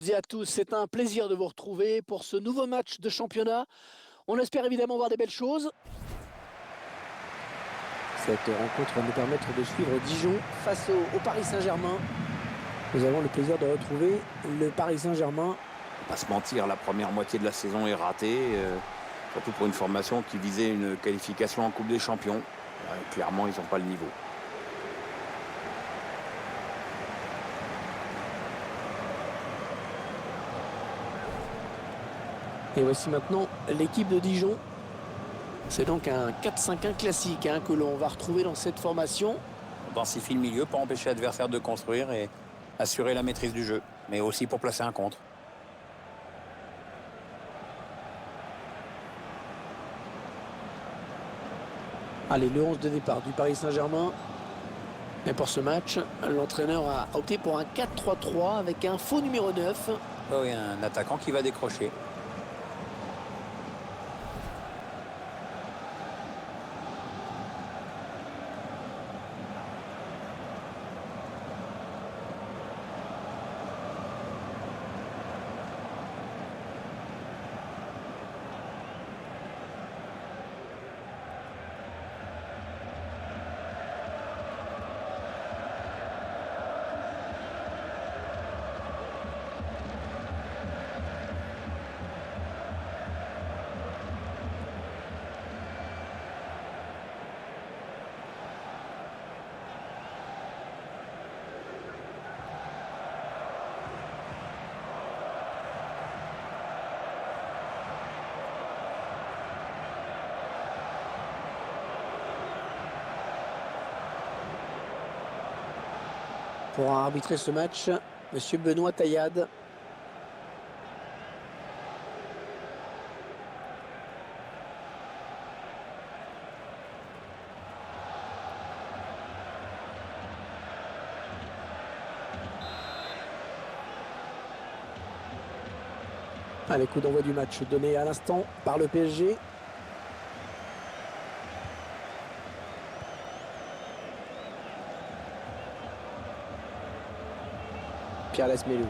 Et à tous, c'est un plaisir de vous retrouver pour ce nouveau match de championnat. On espère évidemment voir des belles choses. Cette rencontre va nous permettre de suivre Dijon face au Paris Saint-Germain. Nous avons le plaisir de retrouver le Paris Saint-Germain. Pas se mentir, la première moitié de la saison est ratée, surtout pour une formation qui visait une qualification en Coupe des Champions. Clairement, ils n'ont pas le niveau. Et voici maintenant l'équipe de Dijon. C'est donc un 4-5-1 classique que l'on va retrouver dans cette formation. On densifie le milieu pour empêcher l'adversaire de construire et assurer la maîtrise du jeu, mais aussi pour placer un contre. Allez, le 11 de départ du Paris Saint-Germain. Et pour ce match, l'entraîneur a opté pour un 4-3-3 avec un faux numéro 9. Oh, il y a un attaquant qui va décrocher. Pour arbitrer ce match, Monsieur Benoît Taillade. Allez, coup d'envoi du match donné à l'instant par le PSG. Pierre Lasmelou.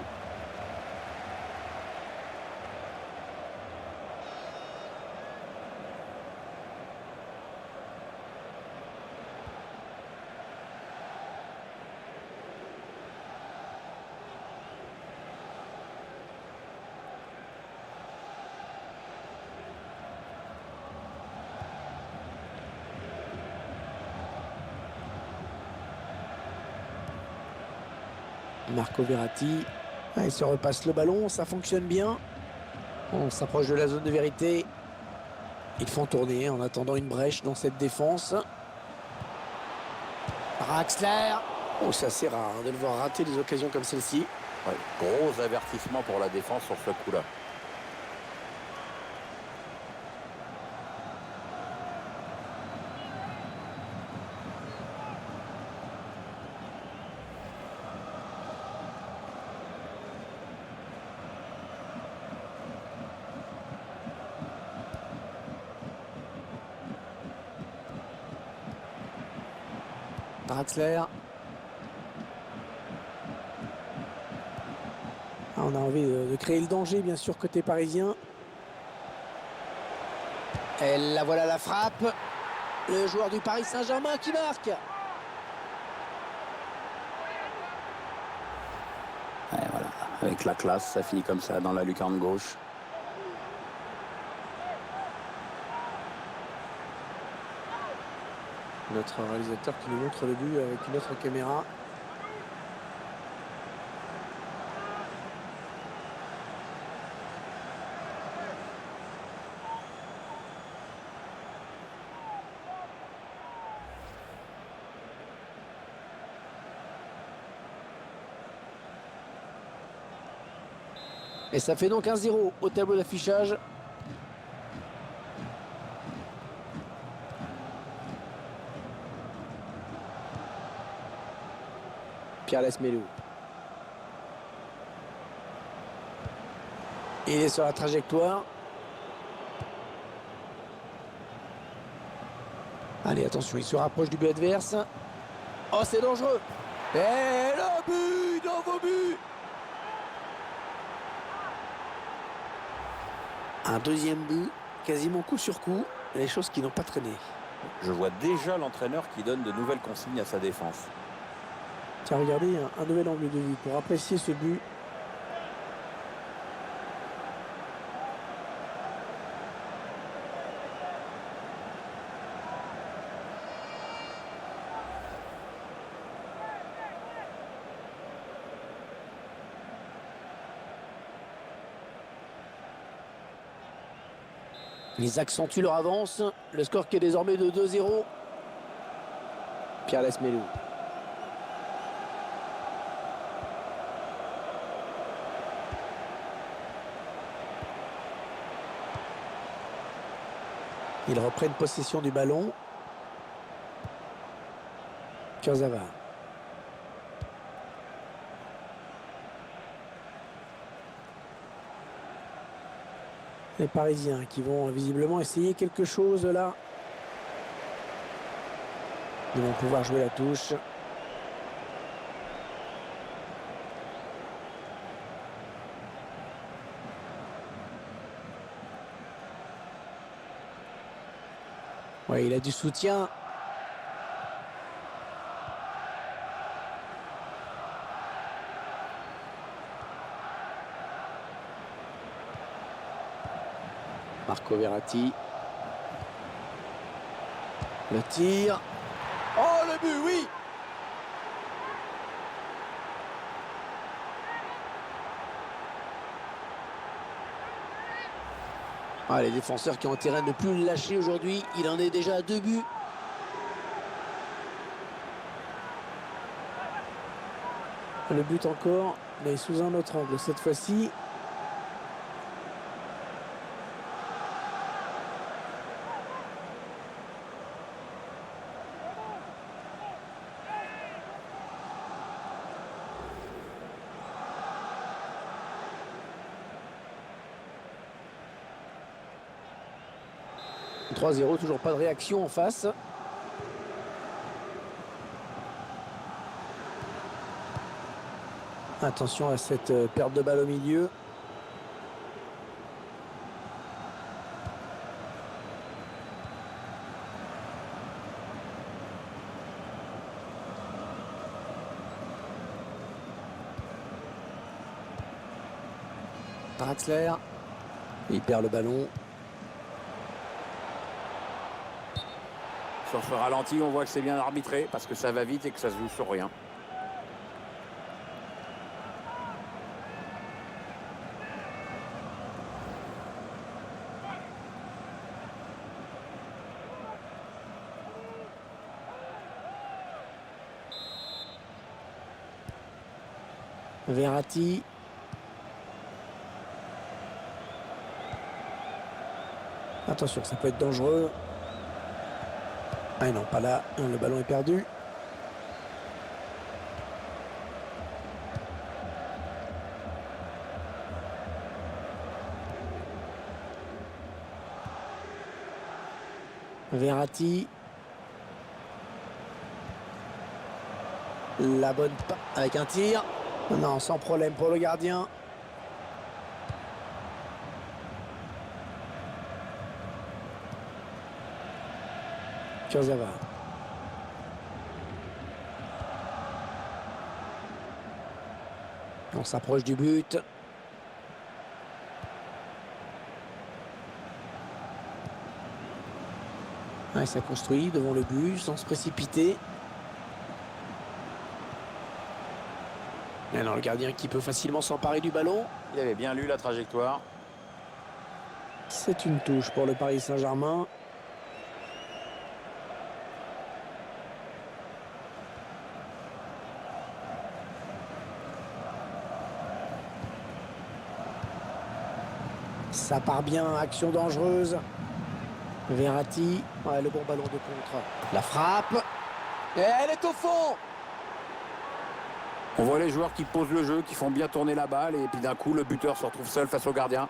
Marco Verratti. Il se repasse le ballon, ça fonctionne bien. On s'approche de la zone de vérité. Ils font tourner en attendant une brèche dans cette défense. Draxler. Oh, c'est assez rare de le voir rater des occasions comme celle-ci. Ouais, gros avertissement pour la défense sur ce coup-là. Draxler. On a envie de créer le danger, bien sûr, côté parisien. Et là, voilà la frappe. Le joueur du Paris Saint-Germain qui marque. Et voilà, avec la classe, ça finit comme ça dans la lucarne gauche. Notre réalisateur qui nous montre le but avec une autre caméra. Et ça fait donc 1-0 au tableau d'affichage. Pierre Lasmelou. Il est sur la trajectoire. Allez, attention, il se rapproche du but adverse. Oh, c'est dangereux. Et le but, nouveau but. Un deuxième but, quasiment coup sur coup, les choses qui n'ont pas traîné. Je vois déjà l'entraîneur qui donne de nouvelles consignes à sa défense. Tiens, regardez, un nouvel angle de vue pour apprécier ce but. Ils accentuent leur avance. Le score qui est désormais de 2-0. Pierre Lesmelou. Ils reprennent possession du ballon. Kurzawa. Les Parisiens qui vont visiblement essayer quelque chose là. Ils vont pouvoir jouer la touche. Ouais, il a du soutien. Marco Verratti. Le tir. Oh, le but, oui! Ah, les défenseurs qui ont intérêt à ne plus le lâcher aujourd'hui. Il en est déjà à 2 buts. Le but encore, mais sous un autre angle cette fois-ci. « 3-0, toujours pas de réaction en face. » Attention à cette perte de balle au milieu. Draxler. Il perd le ballon. Sur ce ralenti, on voit que c'est bien arbitré parce que ça va vite et que ça se joue sur rien. Verratti. Attention, ça peut être dangereux. Ah non, pas là. Le ballon est perdu. Verratti. La bonne avec un tir. Non, sans problème pour le gardien. Kurzawa. On s'approche du but. Ouais, ça construit devant le but sans se précipiter. Et non, le gardien qui peut facilement s'emparer du ballon. Il avait bien lu la trajectoire. C'est une touche pour le Paris Saint-Germain. Ça part bien, action dangereuse. Verratti, ouais, le bon ballon de contre. La frappe. Et elle est au fond. On voit les joueurs qui posent le jeu, qui font bien tourner la balle et puis d'un coup le buteur se retrouve seul face au gardien.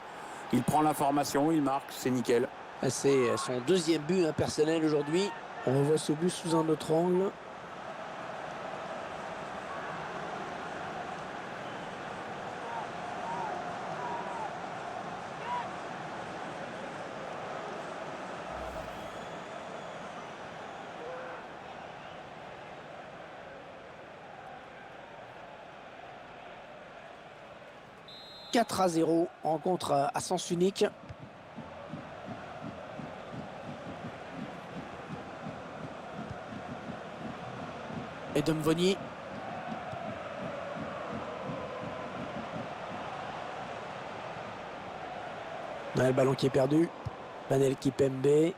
Il prend l'information, il marque, c'est nickel. C'est son deuxième but personnel aujourd'hui. On revoit ce but sous un autre angle. 4-0, rencontre à sens unique. Et Demvoni. Le ballon qui est perdu. Panel Kipembe.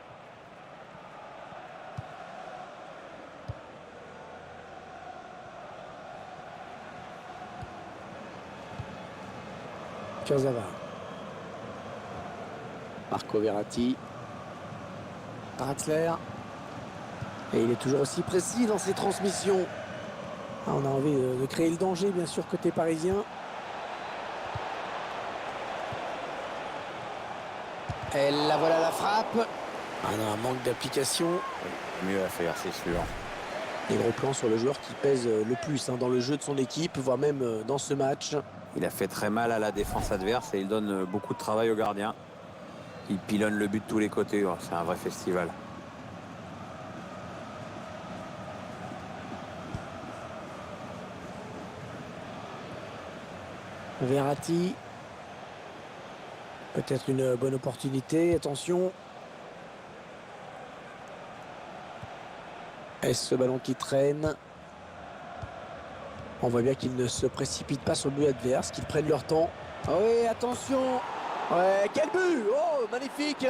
Kurzawa. Marco Verratti. Draxler. Et il est toujours aussi précis dans ses transmissions. On a envie de créer le danger, bien sûr, côté parisien. Et là, voilà la frappe. On a un manque d'application. Mieux à faire, c'est sûr. Des gros plans sur le joueur qui pèse le plus dans le jeu de son équipe, voire même dans ce match. Il a fait très mal à la défense adverse et il donne beaucoup de travail au gardien. Il pilonne le but de tous les côtés. Oh, c'est un vrai festival. Verratti. Peut-être une bonne opportunité. Attention. Est-ce ce ballon qui traîne? On voit bien qu'ils ne se précipitent pas sur le but adverse, qu'ils prennent leur temps. Ah oui, attention. Ouais, quel but! Oh, magnifique!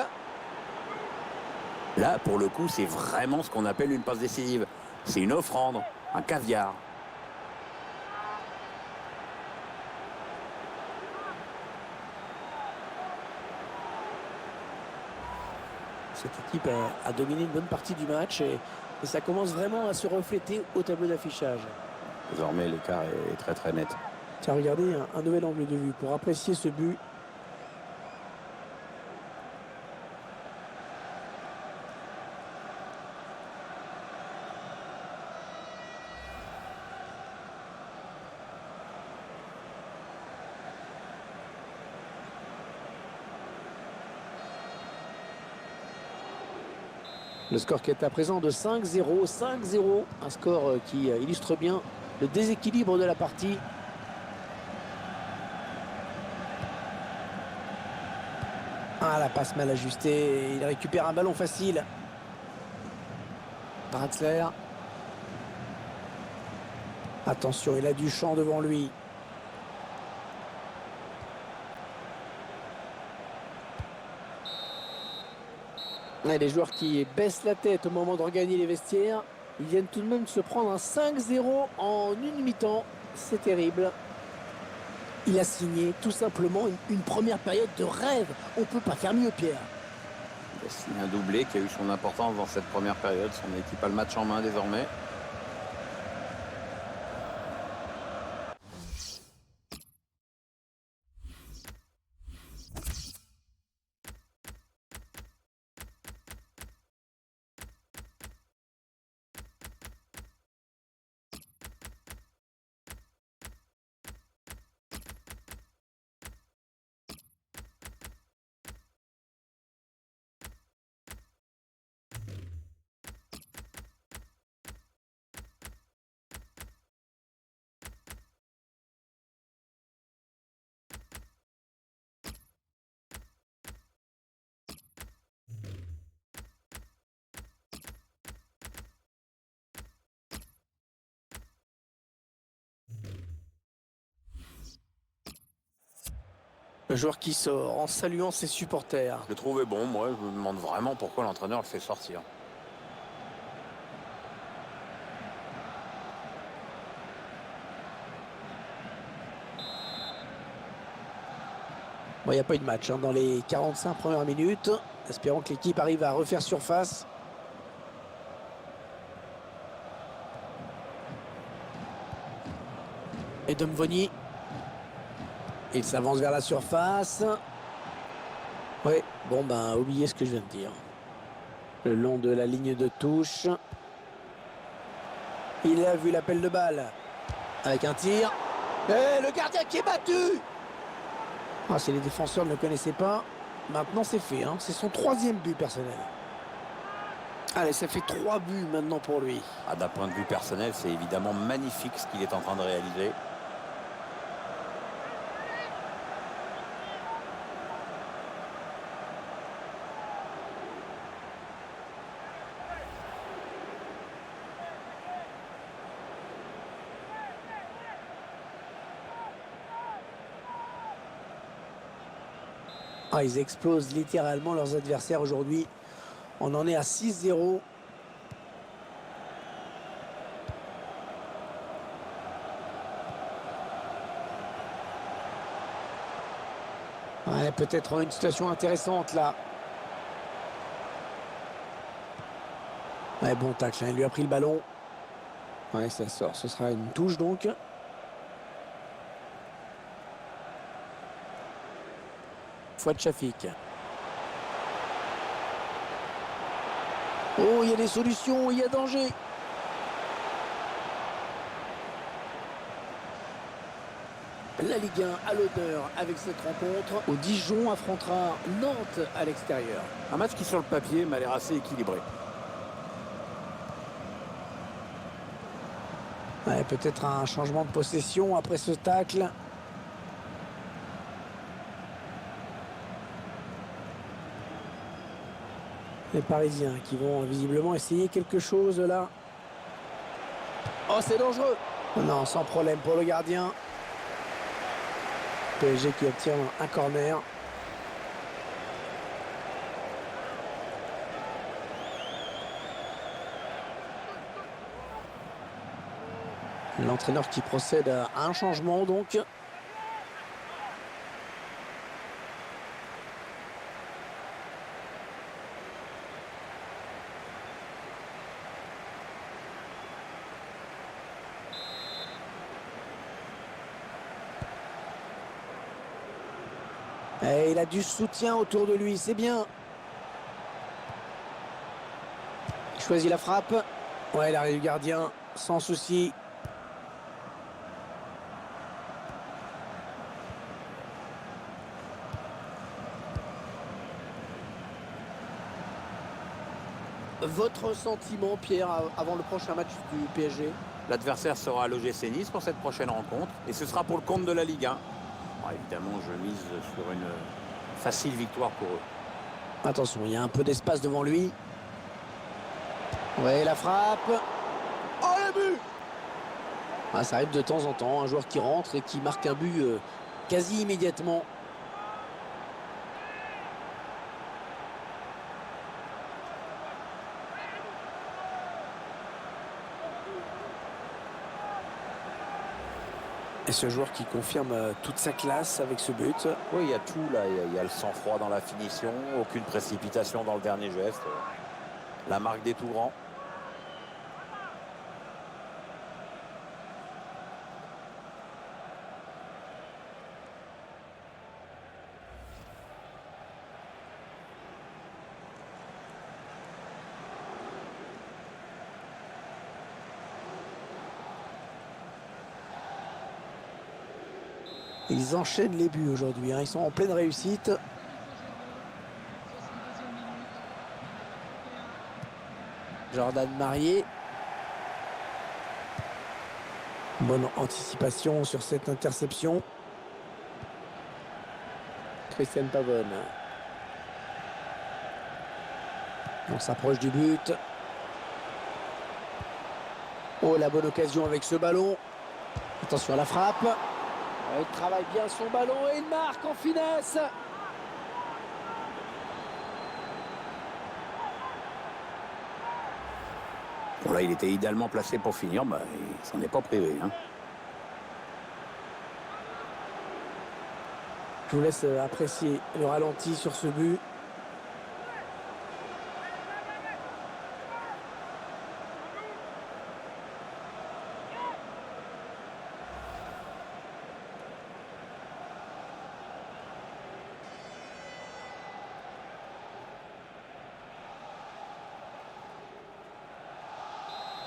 Là, pour le coup, c'est vraiment ce qu'on appelle une passe décisive. C'est une offrande, un caviar. Cette équipe a dominé une bonne partie du match et ça commence vraiment à se refléter au tableau d'affichage. Désormais, l'écart est très très net. Tiens, regardez un nouvel angle de vue pour apprécier ce but. Le score qui est à présent de 5-0, 5-0, un score qui illustre bien le déséquilibre de la partie. Ah, la passe mal ajustée, il récupère un ballon facile. Draxler. Attention, il a du champ devant lui. Et les joueurs qui baissent la tête au moment de regagner les vestiaires, ils viennent tout de même se prendre un 5-0 en une mi-temps. C'est terrible. Il a signé tout simplement une première période de rêve. On ne peut pas faire mieux, Pierre. Il a signé un doublé qui a eu son importance dans cette première période. Son équipe a le match en main désormais. Le joueur qui sort en saluant ses supporters. Je le trouvais bon, moi. Je me demande vraiment pourquoi l'entraîneur le fait sortir. Bon, il n'y a pas eu de match dans les 45 premières minutes. Espérons que l'équipe arrive à refaire surface. Et Demvoni. Il s'avance vers la surface. Oui, bon ben, oubliez ce que je viens de dire. Le long de la ligne de touche. Il a vu l'appel de balle. Avec un tir. Et le gardien qui est battu! Ah, si les défenseurs ne le connaissaient pas, maintenant c'est fait. C'est son 3e but personnel. Allez, ça fait 3 buts maintenant pour lui. Ah, d'un point de vue personnel, c'est évidemment magnifique ce qu'il est en train de réaliser. Ah, ils explosent littéralement leurs adversaires aujourd'hui. On en est à 6-0. Ouais, peut-être une situation intéressante là. Ouais, bon tacle, hein, il lui a pris le ballon. Ouais, ça sort, ce sera une touche donc. Fouad Chafik. Oh, il y a des solutions, il y a danger. La Ligue 1 à l'honneur avec cette rencontre. Au Dijon affrontera Nantes à l'extérieur. Un match qui, sur le papier, m'a l'air assez équilibré. Ouais, peut-être un changement de possession après ce tacle. Les Parisiens qui vont visiblement essayer quelque chose là. Oh, c'est dangereux. Non, sans problème pour le gardien. PSG qui obtient un corner. L'entraîneur qui procède à un changement donc. Et il a du soutien autour de lui, c'est bien. Il choisit la frappe. Ouais, l'arrêt du gardien, sans souci. Votre sentiment, Pierre, avant le prochain match du PSG? L'adversaire sera à l'OGC Nice pour cette prochaine rencontre. Et ce sera pour le compte de la Ligue 1. Bon, évidemment, je mise sur une facile victoire pour eux. Attention, il y a un peu d'espace devant lui. Ouais, la frappe. Oh, le but! Ah, ça arrive de temps en temps, un joueur qui rentre et qui marque un but quasi immédiatement. Et ce joueur qui confirme toute sa classe avec ce but. Oui, il y a tout là. Il y a le sang-froid dans la finition, aucune précipitation dans le dernier geste. La marque des tout grands. Ils enchaînent les buts aujourd'hui, hein. Ils sont en pleine réussite. Jordan Marié. Bonne anticipation sur cette interception. Christian Pavone. On s'approche du but. Oh, la bonne occasion avec ce ballon. Attention à la frappe. Il travaille bien son ballon et il marque en finesse. Bon, là, il était idéalement placé pour finir. Bah, il s'en est pas privé. Hein. Je vous laisse apprécier le ralenti sur ce but.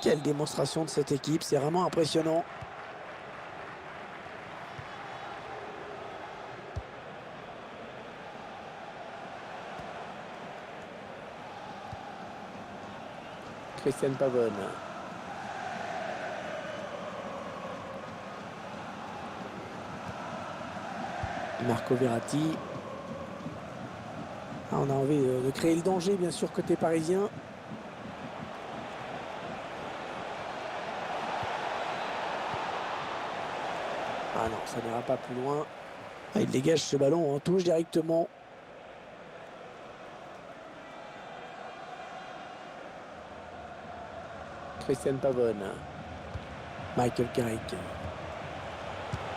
Quelle démonstration de cette équipe, c'est vraiment impressionnant. Christian Pavone. Marco Verratti. Ah, on a envie de créer le danger, bien sûr, côté parisien. Ah non, ça n'ira pas plus loin. Ah, il dégage ce ballon en touche directement. Christian Pavone. Michael Carrick.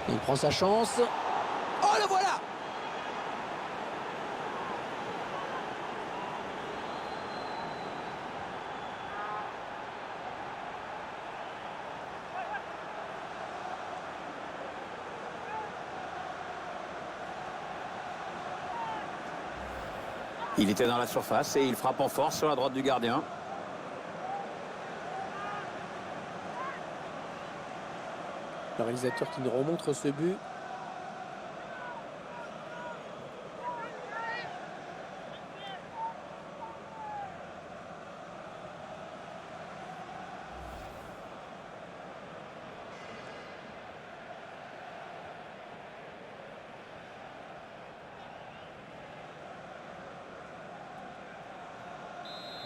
Il prend sa chance. Oh, le voilà! Il était dans la surface et il frappe en force sur la droite du gardien. Le réalisateur qui nous remontre ce but.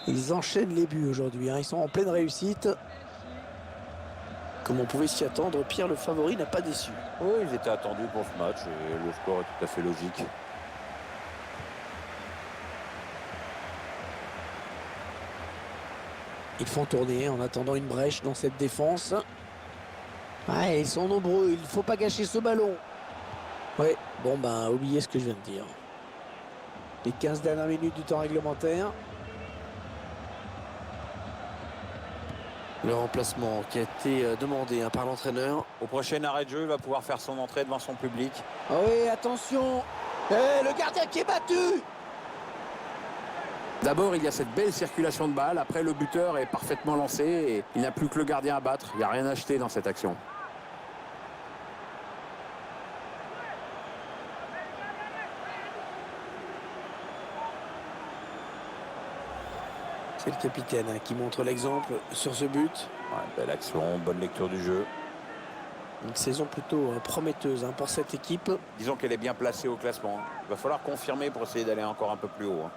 Ils enchaînent les buts aujourd'hui, hein. Ils sont en pleine réussite. Comme on pouvait s'y attendre, Pierre le favori n'a pas déçu. Oui, ils étaient attendus pour ce match et le score est tout à fait logique. Ils font tourner en attendant une brèche dans cette défense. Ouais, ils sont nombreux, il ne faut pas gâcher ce ballon. Ouais, bon ben, oubliez ce que je viens de dire. Les 15 dernières minutes du temps réglementaire. Le remplacement qui a été demandé par l'entraîneur. Au prochain arrêt de jeu, il va pouvoir faire son entrée devant son public. Ah oui, attention. Le gardien qui est battu. D'abord, il y a cette belle circulation de balle. Après, le buteur est parfaitement lancé et il n'a plus que le gardien à battre. Il n'y a rien à acheter dans cette action. C'est le capitaine qui montre l'exemple sur ce but. Ouais, belle action, bonne lecture du jeu. Une saison plutôt prometteuse pour cette équipe. Disons qu'elle est bien placée au classement. Il va falloir confirmer pour essayer d'aller encore un peu plus haut.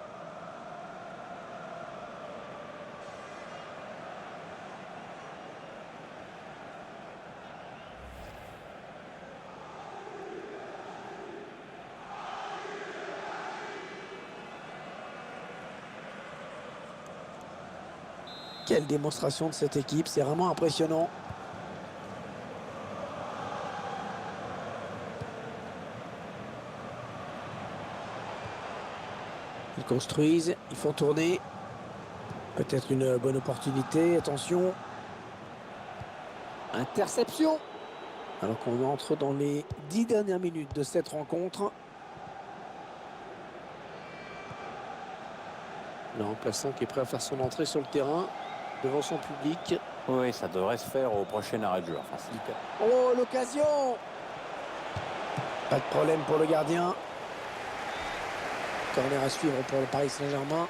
Quelle démonstration de cette équipe, c'est vraiment impressionnant. Ils construisent, ils font tourner. Peut-être une bonne opportunité, attention. Interception. Alors qu'on entre dans les 10 dernières minutes de cette rencontre. Le remplaçant qui est prêt à faire son entrée sur le terrain. Devant son public. Oui, ça devrait se faire au prochain arrêt de jeu. Facilité. Oh, l'occasion! Pas de problème pour le gardien. Corner à suivre pour le Paris Saint-Germain.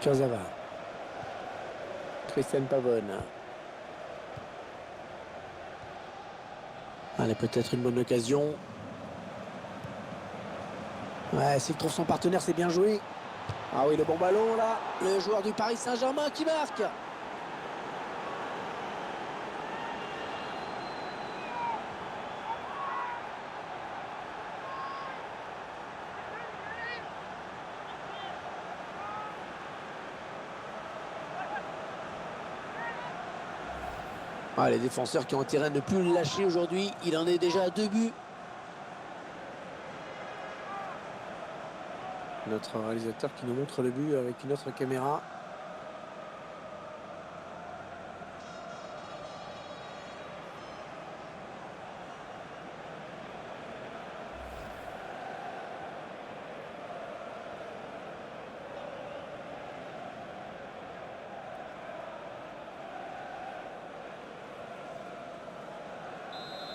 Kurzawa. Christian Pavone. Allez, peut-être une bonne occasion. Ouais, s'il trouve son partenaire, c'est bien joué. Ah oui, le bon ballon là. Le joueur du Paris Saint-Germain qui marque. Ah, les défenseurs qui ont intérêt à ne plus le lâcher aujourd'hui. Il en est déjà à 2 buts. Notre réalisateur qui nous montre le but avec une autre caméra.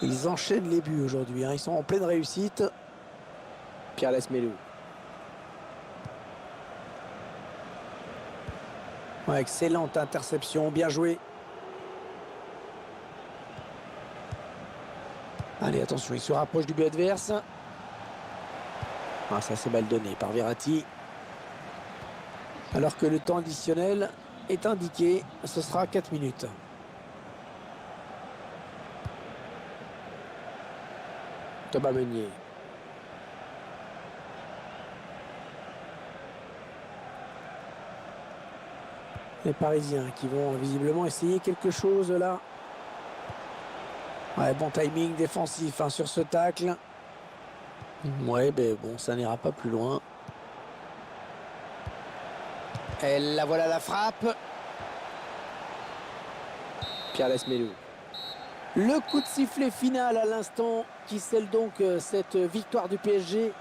Ils enchaînent les buts aujourd'hui. Ils sont en pleine réussite. Pierre Lesmelou. Ouais, excellente interception, bien joué. Allez, attention, il se rapproche du but adverse. Ah, ça c'est mal donné par Verratti. Alors que le temps additionnel est indiqué, ce sera 4 minutes. Thomas Meunier. Les Parisiens qui vont visiblement essayer quelque chose là. Ouais, bon timing défensif hein, sur ce tacle. Ouais, ben bon, ça n'ira pas plus loin. Et la voilà la frappe. Pierre Lesmelou. Le coup de sifflet final à l'instant qui scelle donc cette victoire du PSG.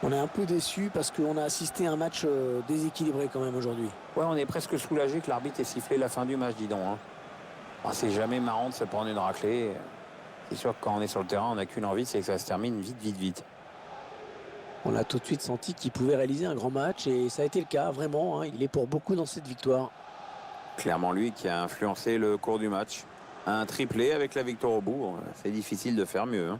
On est un peu déçu parce qu'on a assisté à un match déséquilibré quand même aujourd'hui. Ouais, on est presque soulagé que l'arbitre ait sifflé la fin du match, dis donc. Hein. Ah, c'est jamais marrant de se prendre une raclée. C'est sûr que quand on est sur le terrain, on n'a qu'une envie, c'est que ça se termine vite, vite, vite. On a tout de suite senti qu'il pouvait réaliser un grand match et ça a été le cas, vraiment. Hein, il est pour beaucoup dans cette victoire. Clairement lui qui a influencé le cours du match. Un triplé avec la victoire au bout, c'est difficile de faire mieux. Hein.